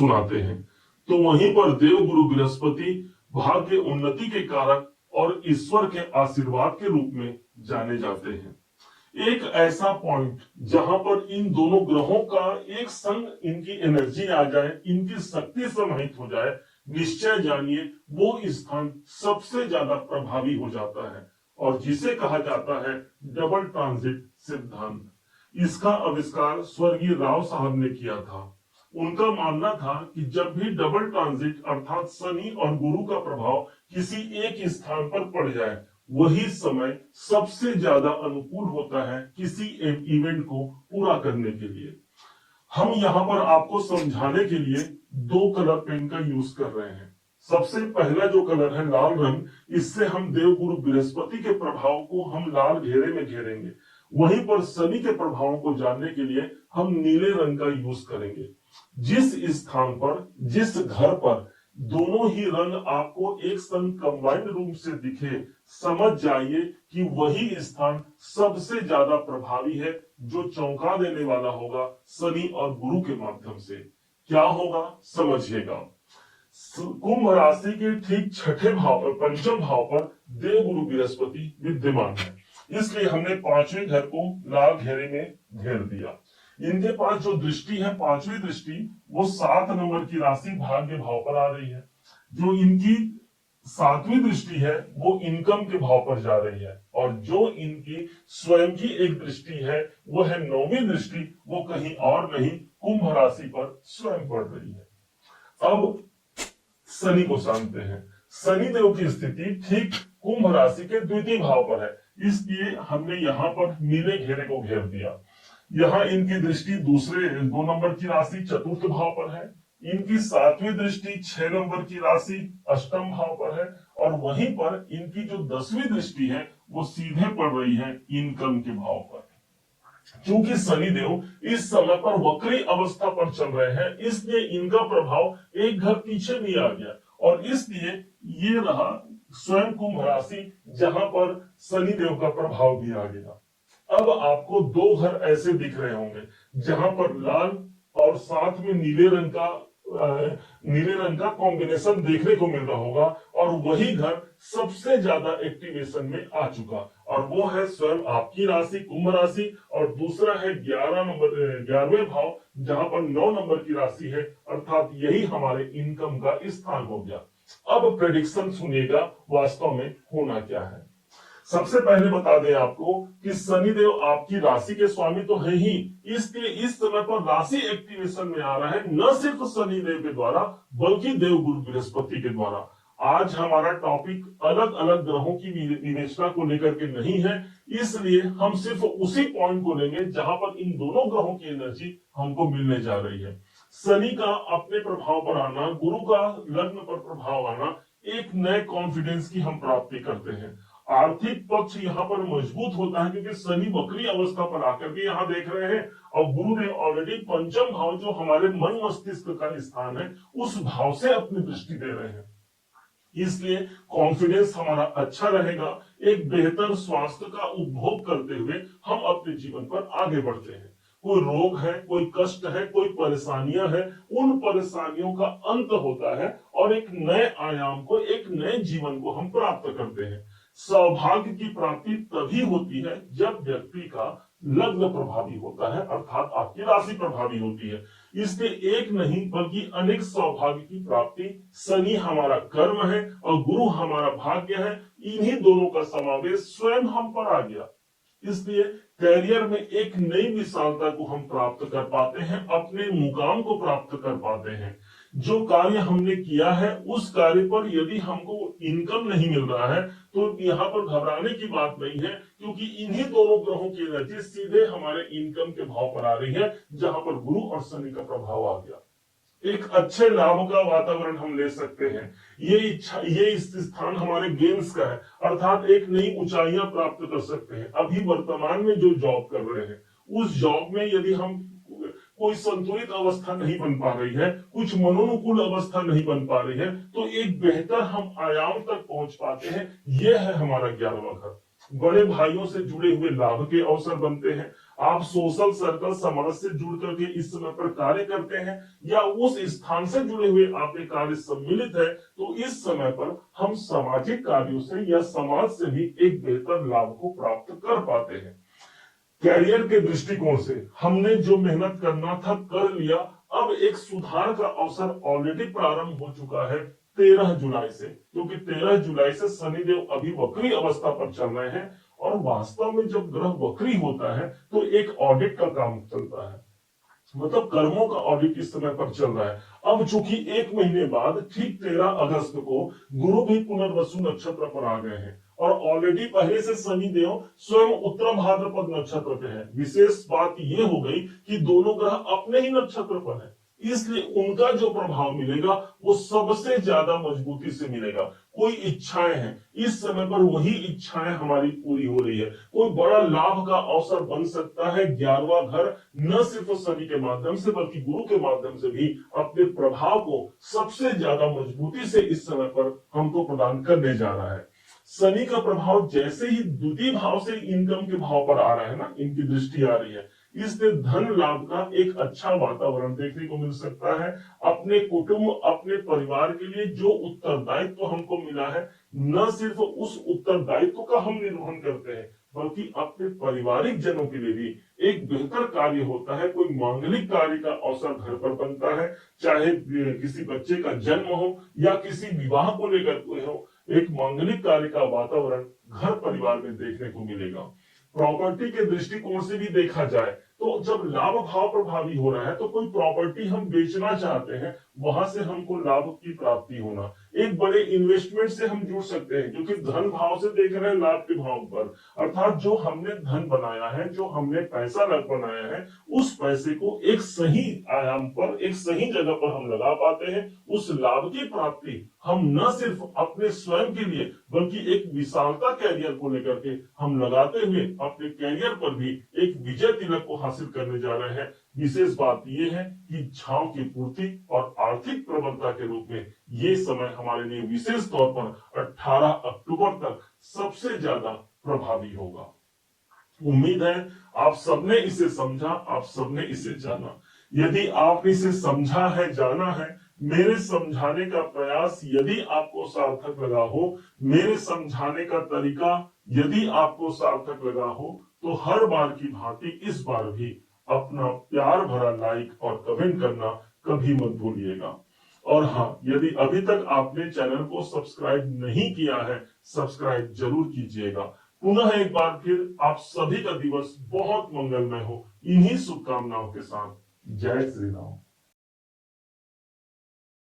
सुनाते हैं। तो वहीं पर देव गुरु बृहस्पति भाग्य उन्नति के कारक और ईश्वर के आशीर्वाद के रूप में जाने जाते हैं। एक ऐसा पॉइंट जहां पर इन दोनों ग्रहों का एक संग इनकी एनर्जी आ जाए, इनकी शक्ति समाहित हो जाए, निश्चय जानिए वो स्थान सबसे ज्यादा प्रभावी हो जाता है और जिसे कहा जाता है डबल ट्रांजिट सिद्धांत। इसका आविष्कार स्वर्गीय राव साहब ने किया था। उनका मानना था कि जब भी डबल ट्रांजिट अर्थात शनि और गुरु का प्रभाव किसी एक स्थान पर पड़ जाए, वही समय सबसे ज्यादा अनुकूल होता है किसी इवेंट को पूरा करने के लिए। हम यहाँ पर आपको समझाने के लिए दो कलर पेन का यूज कर रहे हैं। सबसे पहला जो कलर है लाल रंग, इससे हम देव गुरु बृहस्पति के प्रभाव को हम लाल घेरे में घेरेंगे। वहीं पर शनि के प्रभावों को जानने के लिए हम नीले रंग का यूज करेंगे। जिस स्थान पर, जिस घर पर दोनों ही रंग आपको एक संग कंबाइंड रूप से दिखे, समझ जाइए कि वही स्थान सबसे ज्यादा प्रभावी है, जो चौंका देने वाला होगा शनि और गुरु के माध्यम से। क्या होगा समझिएगा। कुंभ राशि के ठीक छठे भाव पर, पंचम भाव पर देव गुरु बृहस्पति विद्यमान है, इसलिए हमने पांचवें घर को लाल घेरे में घेर दिया। इनके पास जो दृष्टि है, पांचवी दृष्टि, वो 7 नंबर की राशि भाग्य भाव पर आ रही है। जो इनकी 7वीं दृष्टि है वो इनकम के भाव पर जा रही है और जो इनकी स्वयं की एक दृष्टि है वो है 9वीं दृष्टि, वो कहीं और नहीं कुंभ राशि पर स्वयं पड़ रही है। अब शनि को जानते हैं। शनि देव की स्थिति ठीक कुंभ राशि के द्वितीय भाव पर है, इसलिए हमने यहाँ पर नीले घेरे को घेर दिया। यहाँ इनकी दृष्टि दूसरे 2 नंबर की राशि चतुर्थ भाव पर है। इनकी 7वीं दृष्टि 6 नंबर की राशि अष्टम भाव पर है और वहीं पर इनकी जो 10वीं दृष्टि है वो सीधे पड़ रही है इनकम के भाव पर। क्योंकि शनिदेव इस समय पर वक्री अवस्था पर चल रहे हैं, इसलिए इनका प्रभाव एक घर पीछे भी आ गया और इसलिए ये रहा स्वयं कुंभ राशि जहां पर शनिदेव का प्रभाव भी आ गया। अब आपको 2 घर ऐसे दिख रहे होंगे जहां पर लाल और साथ में नीले रंग का कॉम्बिनेशन देखने को मिल रहा होगा और वही घर सबसे ज्यादा एक्टिवेशन में आ चुका और वो है स्वयं आपकी राशि कुंभ राशि और दूसरा है 11वें भाव जहां पर 9 नंबर की राशि है, अर्थात यही हमारे इनकम का स्थान हो गया। अब प्रेडिक्शन सुनिएगा वास्तव में होना क्या है। सबसे पहले बता दें आपको कि शनिदेव आपकी राशि के स्वामी तो है ही, इसलिए इस समय पर राशि एक्टिवेशन में आ रहा है, न सिर्फ शनिदेव के द्वारा बल्कि देव गुरु बृहस्पति के द्वारा। आज हमारा टॉपिक अलग अलग ग्रहों की विवेचना को लेकर के नहीं है, इसलिए हम सिर्फ उसी पॉइंट को लेंगे जहां पर इन दोनों ग्रहों की एनर्जी हमको मिलने जा रही है। शनि का अपने प्रभाव पर आना, गुरु का लग्न पर प्रभाव आना, एक नए कॉन्फिडेंस की हम प्राप्ति करते हैं। आर्थिक पक्ष यहाँ पर मजबूत होता है क्योंकि शनि वक्री अवस्था पर आकर के यहाँ देख रहे हैं और गुरुदेव ऑलरेडी पंचम भाव जो हमारे मन मस्तिष्क का स्थान है उस भाव से अपनी दृष्टि दे रहे हैं, इसलिए कॉन्फिडेंस हमारा अच्छा रहेगा। एक बेहतर स्वास्थ्य का उपभोग करते हुए हम अपने जीवन पर आगे बढ़ते हैं। कोई रोग है, कोई कष्ट है, कोई परेशानियां हैं, उन परेशानियों का अंत होता है और एक नए आयाम को, एक नए जीवन को हम प्राप्त करते हैं। सौभाग्य की प्राप्ति तभी होती है जब व्यक्ति का लग्न प्रभावी होता है, अर्थात आपकी राशि प्रभावी होती है। इसलिए एक नहीं बल्कि अनेक सौभाग्य की प्राप्ति शनि हमारा कर्म है और गुरु हमारा भाग्य है, इन्हीं दोनों का समावेश स्वयं हम पर आ गया। इसलिए कैरियर में एक नई विशालता को हम प्राप्त कर पाते हैं, अपने मुकाम को प्राप्त कर पाते हैं। जो कार्य हमने किया है उस कार्य पर यदि हमको इनकम नहीं मिल रहा है तो यहाँ पर घबराने की बात नहीं है, क्योंकि इन्हीं दोनों ग्रहों की एनर्जी सीधे हमारे इनकम के भाव पर आ रही है, जहां पर गुरु और शनि का प्रभाव आ गया। एक अच्छे लाभ का वातावरण हम ले सकते हैं। ये स्थान हमारे गेम्स का है, अर्थात एक नई ऊंचाइयां प्राप्त कर सकते हैं। अभी वर्तमान में जो जॉब कर रहे हैं उस जॉब में यदि हम कोई संतुलित अवस्था नहीं बन पा रही है, कुछ मनोनुकूल अवस्था नहीं बन पा रही है, तो एक बेहतर हम आयाम तक पहुंच पाते हैं। यह है हमारा 11वां घर। बड़े भाइयों से जुड़े हुए लाभ के अवसर बनते हैं। आप सोशल सर्कल समाज से जुड़ करके इस समय पर कार्य करते हैं या उस स्थान से जुड़े हुए आपके कार्य सम्मिलित है, तो इस समय पर हम सामाजिक कार्यों से या समाज से भी एक बेहतर लाभ को प्राप्त कर पाते हैं। कैरियर के दृष्टिकोण से हमने जो मेहनत करना था कर लिया। अब एक सुधार का अवसर ऑलरेडी प्रारंभ हो चुका है 13 जुलाई से, क्योंकि 13 जुलाई से शनिदेव अभी वक्री अवस्था पर चल रहे हैं और वास्तव में जब ग्रह वक्री होता है तो एक ऑडिट का काम चलता है, मतलब कर्मों का ऑडिट इस समय पर चल रहा है। अब चूंकि एक महीने बाद ठीक 13 अगस्त को गुरु भी पुनर्वसु नक्षत्र पर आ गए हैं और ऑलरेडी पहले से शनिदेव स्वयं उत्तर भाद्रपद नक्षत्र पे है। विशेष बात यह हो गई कि दोनों ग्रह अपने ही नक्षत्र पर है, इसलिए उनका जो प्रभाव मिलेगा वो सबसे ज्यादा मजबूती से मिलेगा। कोई इच्छाएं हैं, इस समय पर वही इच्छाएं हमारी पूरी हो रही है। कोई बड़ा लाभ का अवसर बन सकता है। 11वां घर न सिर्फ शनि के माध्यम से बल्कि गुरु के माध्यम से भी अपने प्रभाव को सबसे ज्यादा मजबूती से इस समय पर हमको प्रदान करने जा रहा है। शनि का प्रभाव जैसे ही द्वितीय भाव से इनकम के भाव पर आ रहा है ना, इनकी दृष्टि आ रही है, इससे धन लाभ का एक अच्छा वातावरण देखने को मिल सकता है। अपने कुटुंब अपने परिवार के लिए जो उत्तरदायित्व हमको मिला है, न सिर्फ उस उत्तरदायित्व का हम निर्वहन करते हैं बल्कि अपने पारिवारिक जनों के लिए भी एक बेहतर कार्य होता है। कोई मांगलिक कार्य का अवसर घर पर बनता है, चाहे किसी बच्चे का जन्म हो या किसी विवाह को लेकर हो, एक मांगलिक कार्य का वातावरण घर परिवार में देखने को मिलेगा। प्रॉपर्टी के दृष्टिकोण से भी देखा जाए तो जब लाभ भाव प्रभावी हो रहा है तो कोई प्रॉपर्टी हम बेचना चाहते हैं, वहां से हमको लाभ की प्राप्ति होना, एक बड़े इन्वेस्टमेंट से हम जुड़ सकते हैं क्योंकि धन भाव से देख रहे हैं लाभ के भाव पर, अर्थात जो हमने धन बनाया है, जो हमने पैसा बनाया है, उस पैसे को एक सही आयाम पर एक सही जगह पर हम लगा पाते हैं। उस लाभ की प्राप्ति हम न सिर्फ अपने स्वयं के लिए बल्कि एक विशालता कैरियर को लेकर के हम लगाते हुए अपने कैरियर पर भी एक विजय तिलक को हासिल करने जा रहे हैं। विशेष बात यह है कि छाव की पूर्ति और आर्थिक प्रबलता के रूप में ये समय हमारे लिए विशेष तौर पर 18 अक्टूबर तक सबसे ज्यादा प्रभावी होगा। उम्मीद है आप सबने इसे समझा, आप सबने इसे जाना। यदि आपने इसे समझा है, जाना है, मेरे समझाने का प्रयास यदि आपको सार्थक लगा हो, मेरे समझाने का तरीका यदि आपको सार्थक लगा हो, तो हर बार की भांति इस बार भी अपना प्यार भरा लाइक और कमेंट करना कभी मत भूलिएगा। और हाँ, यदि अभी तक आपने चैनल को सब्सक्राइब नहीं किया है, सब्सक्राइब जरूर कीजिएगा। पुनः एक बार फिर आप सभी का दिवस बहुत मंगलमय हो, इन्हीं शुभकामनाओं के साथ। जय श्री राम।